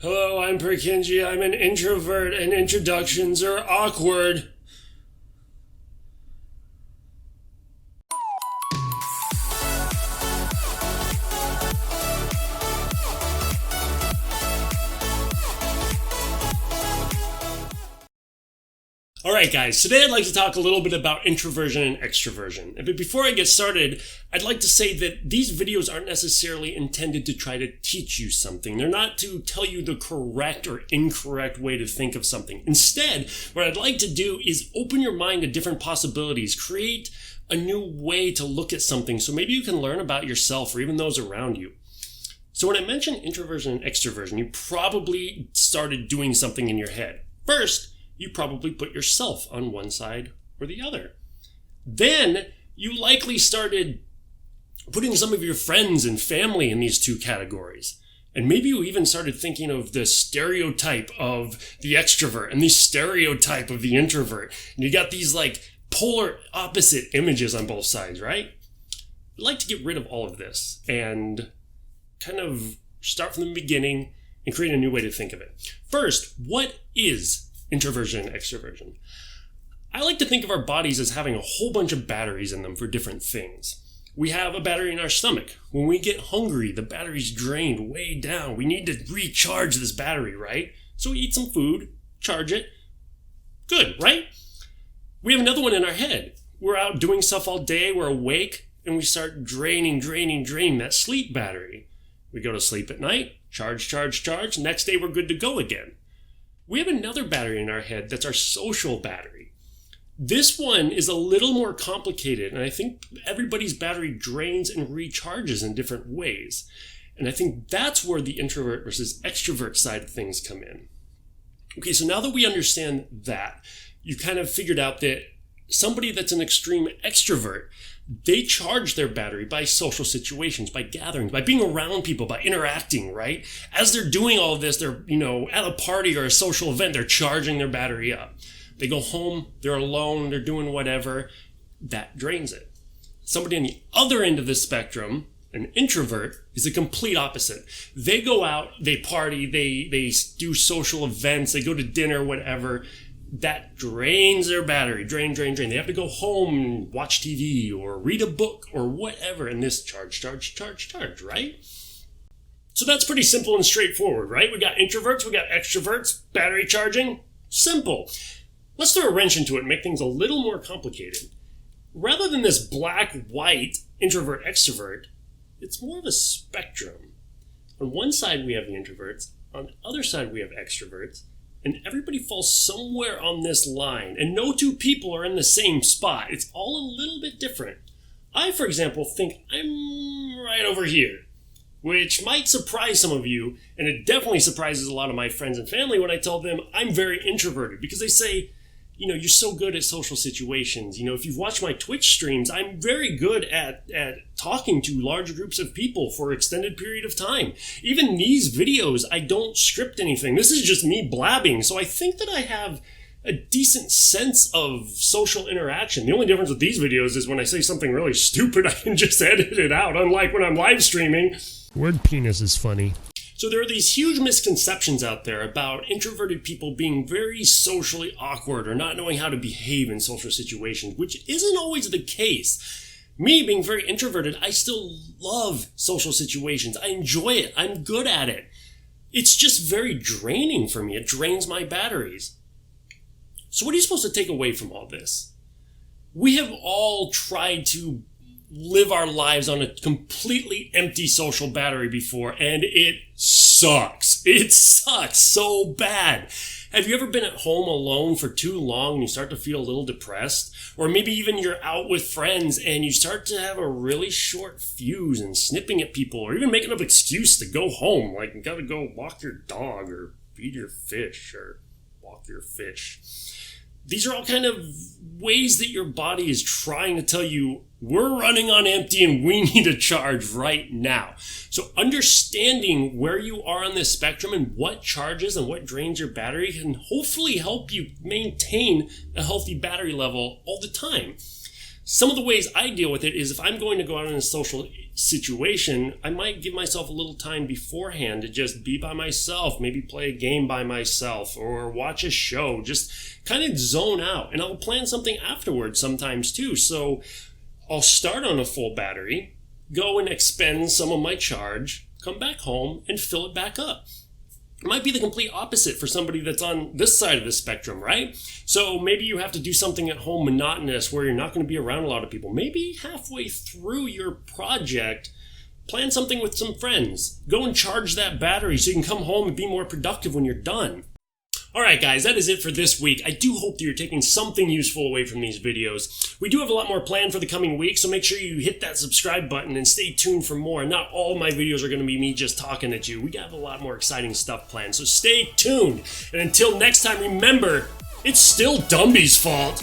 Hello, I'm Perkinji. I'm an introvert and introductions are awkward. Alright guys, today I'd like to talk a little bit about introversion and extroversion. But before I get started, I'd like to say that these videos aren't necessarily intended to try to teach you something. They're not to tell you the correct or incorrect way to think of something. Instead, what I'd like to do is open your mind to different possibilities, create a new way to look at something so maybe you can learn about yourself or even those around you. So when I mentioned introversion and extroversion, you probably started doing something in your head. First, you probably put yourself on one side or the other. Then you likely started putting some of your friends and family in these two categories. And maybe you even started thinking of the stereotype of the extrovert and the stereotype of the introvert. And you got these like polar opposite images on both sides, right? I'd like to get rid of all of this and kind of start from the beginning and create a new way to think of it. First, what is introversion and extroversion? I like to think of our bodies as having a whole bunch of batteries in them for different things. We have a battery in our stomach. When we get hungry, the battery's drained way down. We need to recharge this battery, right? So we eat some food, charge it. Good, right? We have another one in our head. We're out doing stuff all day, we're awake, and we start draining that sleep battery. We go to sleep at night, charge. Next day we're good to go again. We have another battery in our head that's our social battery. This one is a little more complicated, and I think everybody's battery drains and recharges in different ways. And I think that's where the introvert versus extrovert side of things come in. Okay, so now that we understand that, you kind of figured out that somebody that's an extreme extrovert, they charge their battery by social situations, by gatherings, by being around people, by interacting, right? As they're doing all of this, they're, at a party or a social event, they're charging their battery up. They go home, they're alone, they're doing whatever. That drains it. Somebody on the other end of the spectrum, an introvert, is a complete opposite. They go out, they party, they do social events, they go to dinner, whatever. That drains their battery. Drain. They have to go home and watch TV or read a book or whatever. And this charge, right? So that's pretty simple and straightforward, right? We got introverts, we got extroverts, battery charging. Simple. Let's throw a wrench into it and make things a little more complicated. Rather than this black-white introvert-extrovert, it's more of a spectrum. On one side we have the introverts, on the other side we have extroverts. And everybody falls somewhere on this line. And no two people are in the same spot. It's all a little bit different. I, for example, think I'm right over here, which might surprise some of you. And it definitely surprises a lot of my friends and family when I tell them I'm very introverted. Because they say, you're so good at social situations. If you've watched my Twitch streams, I'm very good at talking to large groups of people for an extended period of time. Even these videos, I don't script anything. This is just me blabbing. So I think that I have a decent sense of social interaction. The only difference with these videos is when I say something really stupid, I can just edit it out. Unlike when I'm live streaming. Word penis is funny. So there are these huge misconceptions out there about introverted people being very socially awkward or not knowing how to behave in social situations, which isn't always the case. Me being very introverted, I still love social situations. I enjoy it. I'm good at it. It's just very draining for me. It drains my batteries. So what are you supposed to take away from all this? We have all tried to live our lives on a completely empty social battery before, and it sucks. It sucks so bad. Have you ever been at home alone for too long and you start to feel a little depressed? Or maybe even you're out with friends and you start to have a really short fuse and snipping at people or even making up an excuse to go home, like you gotta go walk your dog or feed your fish or walk your fish. These are all kind of ways that your body is trying to tell you, we're running on empty and we need a charge right now. So understanding where you are on this spectrum and what charges and what drains your battery can hopefully help you maintain a healthy battery level all the time. Some of the ways I deal with it is if I'm going to go out on a social situation, I might give myself a little time beforehand to just be by myself, maybe play a game by myself or watch a show, just kind of zone out. And I'll plan something afterwards sometimes too. So I'll start on a full battery, go and expend some of my charge, come back home and fill it back up. It might be the complete opposite for somebody that's on this side of the spectrum, right? So maybe you have to do something at home monotonous where you're not going to be around a lot of people. Maybe halfway through your project, plan something with some friends. Go and charge that battery so you can come home and be more productive when you're done. Alright guys, that is it for this week. I do hope that you're taking something useful away from these videos. We do have a lot more planned for the coming week, so make sure you hit that subscribe button and stay tuned for more. Not all my videos are going to be me just talking at you. We have a lot more exciting stuff planned, so stay tuned. And until next time, remember, it's still Dumby's fault.